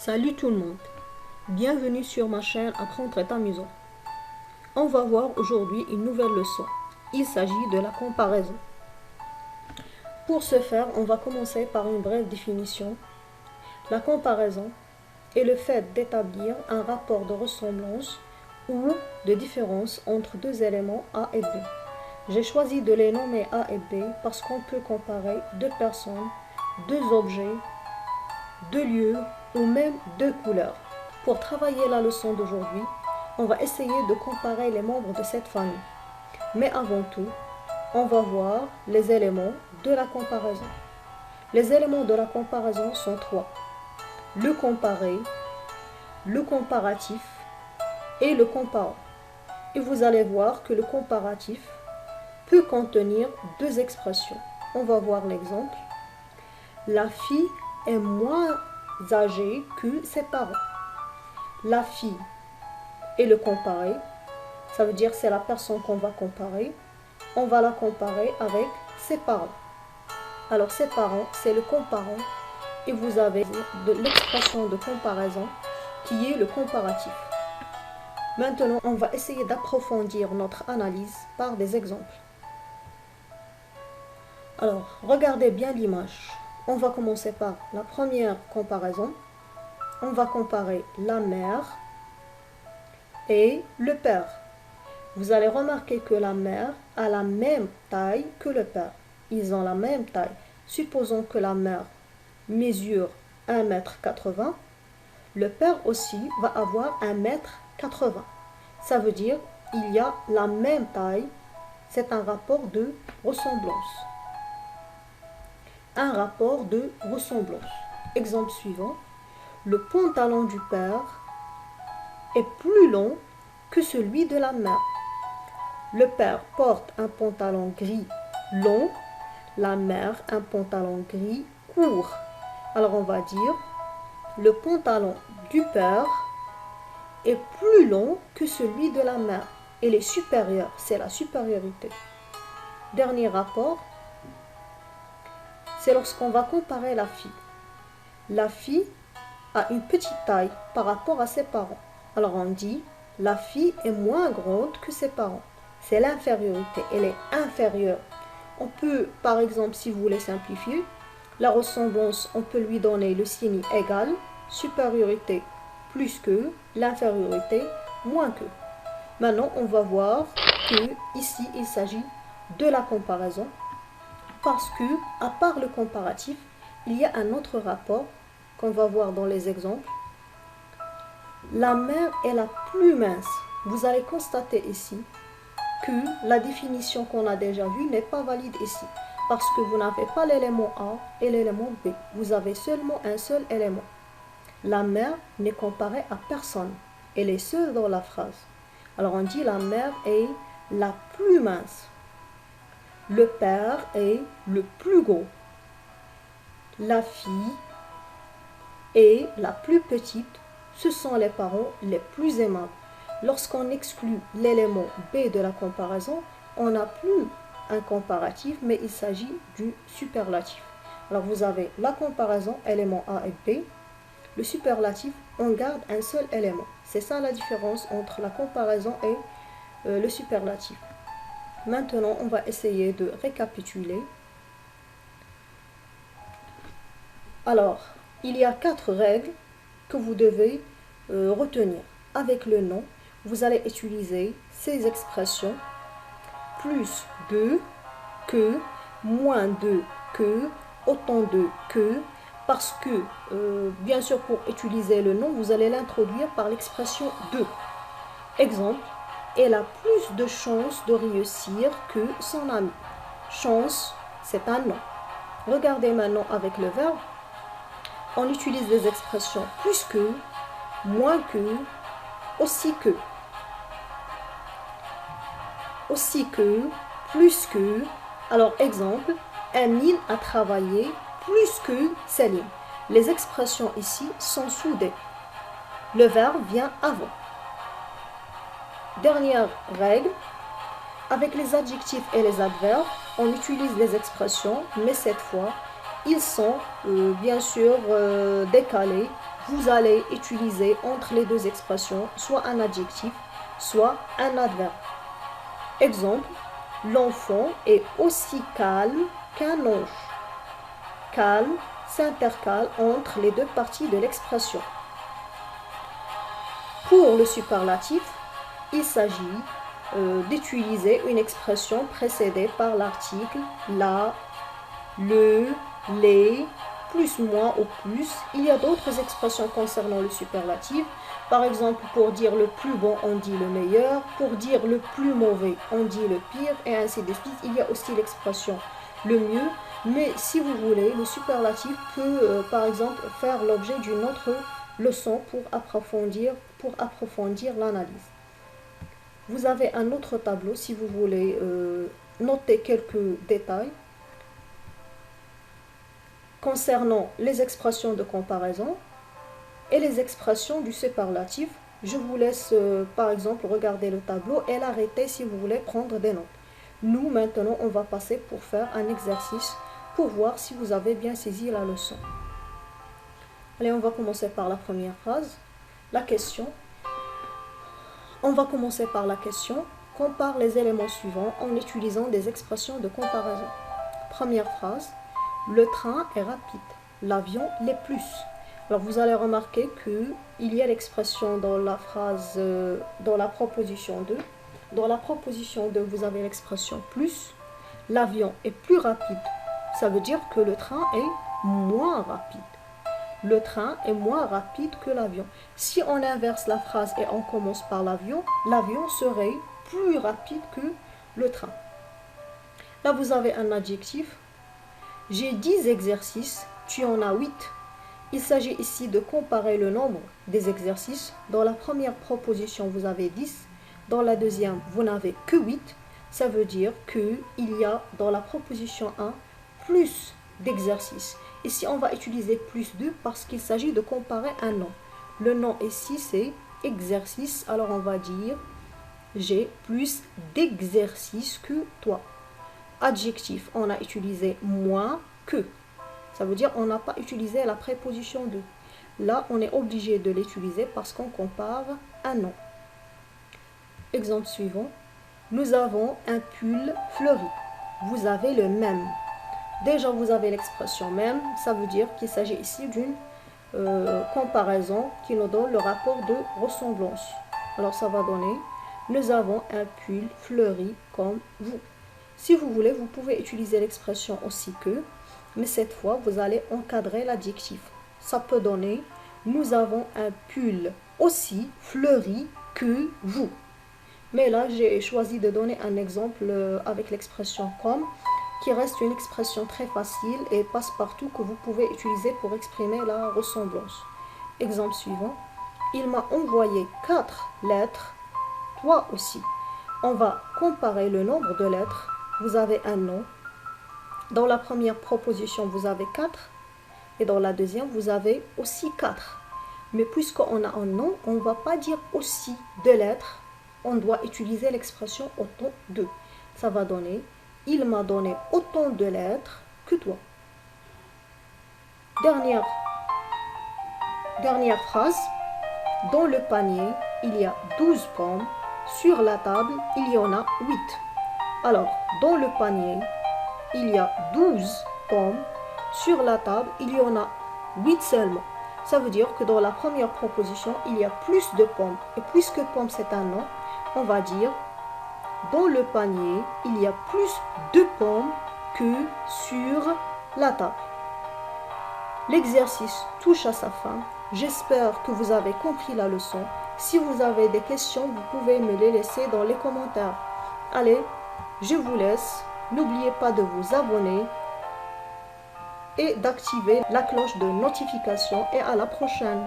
Salut tout le monde, bienvenue sur ma chaîne Apprendre est amusant. On va voir aujourd'hui une nouvelle leçon. Il s'agit de la comparaison. Pour ce faire, on va commencer par une brève définition. La comparaison est le fait d'établir un rapport de ressemblance ou de différence entre deux éléments A et B. J'ai choisi de les nommer A et B parce qu'on peut comparer deux personnes, deux objets, deux lieux ou même deux couleurs. Pour travailler la leçon d'aujourd'hui, on va essayer de comparer les membres de cette famille. Mais avant tout, on va voir les éléments de la comparaison. Les éléments de la comparaison sont trois. Le comparé, le comparatif et le comparant. Et vous allez voir que le comparatif peut contenir deux expressions. On va voir l'exemple. La fille est moins âgée que ses parents. La fille et le comparé, ça veut dire c'est la personne qu'on va comparer. On va la comparer avec ses parents. Alors ses parents, c'est le comparant et vous avez de l'expression de comparaison qui est le comparatif. Maintenant, on va essayer d'approfondir notre analyse par des exemples. Alors, regardez bien l'image. On va commencer par la première comparaison. On va comparer la mère et le père. Vous allez remarquer que la mère a la même taille que le père. Ils ont la même taille. Supposons que la mère mesure 1,80 m. Le père aussi va avoir 1,80 m. Ça veut dire qu'il y a la même taille. C'est un rapport de ressemblance. Un rapport de ressemblance. Exemple suivant. Le pantalon du père est plus long que celui de la mère. Le père porte un pantalon gris long, la mère un pantalon gris court. Alors on va dire, le pantalon du père est plus long que celui de la mère. Il est supérieur, c'est la supériorité. Dernier rapport, c'est lorsqu'on va comparer la fille. La fille a une petite taille par rapport à ses parents. Alors on dit, la fille est moins grande que ses parents. C'est l'infériorité, elle est inférieure. On peut, par exemple, si vous voulez simplifier, la ressemblance, on peut lui donner le signe égal, supériorité plus que, l'infériorité moins que. Maintenant, on va voir que ici, il s'agit de la comparaison parce que, à part le comparatif, il y a un autre rapport qu'on va voir dans les exemples. La mère est la plus mince. Vous allez constater ici que la définition qu'on a déjà vue n'est pas valide ici. Parce que vous n'avez pas l'élément A et l'élément B. Vous avez seulement un seul élément. La mère n'est comparée à personne. Elle est seule dans la phrase. Alors on dit la mère est la plus mince. Le père est le plus gros. La fille est la plus petite. Ce sont les parents les plus aimables. Lorsqu'on exclut l'élément B de la comparaison, on n'a plus un comparatif, mais il s'agit du superlatif. Alors vous avez la comparaison, élément A et B. Le superlatif, on garde un seul élément. C'est ça la différence entre la comparaison et le superlatif. Maintenant, on va essayer de récapituler. Alors, il y a 4 règles que vous devez retenir. Avec le nom, vous allez utiliser ces expressions plus de, que, moins de, que, autant de, que, parce que, bien sûr, pour utiliser le nom, vous allez l'introduire par l'expression de. Exemple, elle a plus de chances de réussir que son ami. Chance, c'est un nom. Regardez maintenant avec le verbe. On utilise des expressions plus que, moins que, aussi que. Aussi que, plus que. Alors, exemple, Amine a travaillé plus que Salim. Les expressions ici sont soudées. Le verbe vient avant. Dernière règle, avec les adjectifs et les adverbes, on utilise les expressions, mais cette fois, ils sont bien sûr décalés vous allez utiliser entre les deux expressions soit un adjectif, soit un adverbe. Exemple, l'enfant est aussi calme qu'un ange. Calme s'intercale entre les deux parties de l'expression. Pour le superlatif, il s'agit d'utiliser une expression précédée par l'article la, le, les, plus, moins ou plus. Il y a d'autres expressions concernant le superlatif. Par exemple, pour dire le plus bon, on dit le meilleur. Pour dire le plus mauvais, on dit le pire, et ainsi de suite. Il y a aussi l'expression le mieux. Mais si vous voulez, le superlatif peut, par exemple, faire l'objet d'une autre leçon pour approfondir l'analyse. Vous avez un autre tableau si vous voulez noter quelques détails concernant les expressions de comparaison et les expressions du superlatif. Je vous laisse par exemple regarder le tableau et l'arrêter si vous voulez prendre des notes. Nous maintenant on va passer pour faire un exercice pour voir si vous avez bien saisi la leçon. Allez, on va commencer par la première phrase, la question. On va commencer par la question. Compare les éléments suivants en utilisant des expressions de comparaison. Première phrase. Le train est rapide. L'avion l'est plus. Alors vous allez remarquer qu'il y a l'expression dans la phrase, dans la proposition 2. Dans la proposition 2, vous avez l'expression plus. L'avion est plus rapide. Ça veut dire que le train est moins rapide. Le train est moins rapide que l'avion. Si on inverse la phrase et on commence par l'avion, l'avion serait plus rapide que le train. Là, vous avez un adjectif. J'ai 10 exercices, tu en as 8. Il s'agit ici de comparer le nombre des exercices. Dans la première proposition, vous avez 10. Dans la deuxième, vous n'avez que 8. Ça veut dire qu'il y a dans la proposition 1 plus d'exercices. Ici, on va utiliser plus 2 parce qu'il s'agit de comparer un nom. Le nom ici, c'est exercice. Alors, on va dire j'ai plus d'exercices que toi. Adjectif, on a utilisé moins que. Ça veut dire on n'a pas utilisé la préposition de. Là, on est obligé de l'utiliser parce qu'on compare un nom. Exemple suivant. Nous avons un pull fleuri. Vous avez le même. Déjà, vous avez l'expression même. Ça veut dire qu'il s'agit ici d'une comparaison qui nous donne le rapport de ressemblance. Alors, ça va donner nous avons un pull fleuri comme vous. Si vous voulez, vous pouvez utiliser l'expression aussi que, mais cette fois, vous allez encadrer l'adjectif. Ça peut donner nous avons un pull aussi fleuri que vous. Mais là, j'ai choisi de donner un exemple avec l'expression comme, qui reste une expression très facile et passe-partout que vous pouvez utiliser pour exprimer la ressemblance. Exemple suivant. Il m'a envoyé 4 lettres, toi aussi. On va comparer le nombre de lettres. Vous avez un nom. Dans la première proposition, vous avez 4. Et dans la deuxième, vous avez aussi 4. Mais puisqu'on a un nom, on ne va pas dire aussi de lettres. On doit utiliser l'expression autant de. Ça va donner, il m'a donné autant de lettres que toi. Dernière phrase. Dans le panier, il y a 12 pommes. Sur la table, il y en a 8. Alors, dans le panier, il y a 12 pommes. Sur la table, il y en a 8 seulement. Ça veut dire que dans la première proposition, il y a plus de pommes. Et puisque pomme, c'est un nom, on va dire, dans le panier, il y a plus de pommes que sur la table. L'exercice touche à sa fin. J'espère que vous avez compris la leçon. Si vous avez des questions, vous pouvez me les laisser dans les commentaires. Allez, je vous laisse. N'oubliez pas de vous abonner et d'activer la cloche de notification et à la prochaine.